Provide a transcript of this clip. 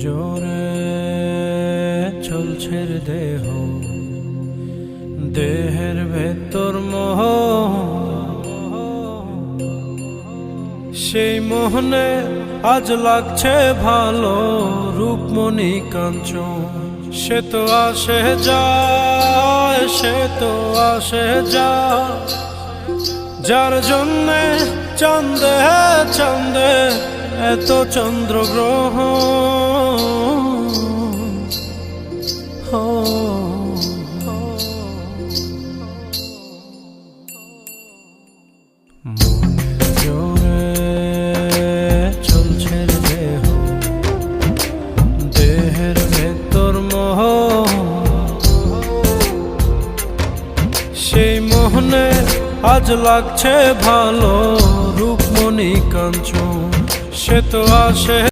জোরে চলছে দেহ, দেহের ভেতর মোহ, সেই মোহনে আজ লাগছে ভালো রূপমণি কাঞ্চন। সে তো আসে যায়, সে তো আসে যায়, যার জন্যে চাঁদে চাঁদে এত চন্দ্রগ্রহ। জোরে চলছে দেহ, দেহের ভেতর মোহ, সেই মোহনে আজ লাগছে ভালো রূপমণি কাঞ্চন। সে তো আসে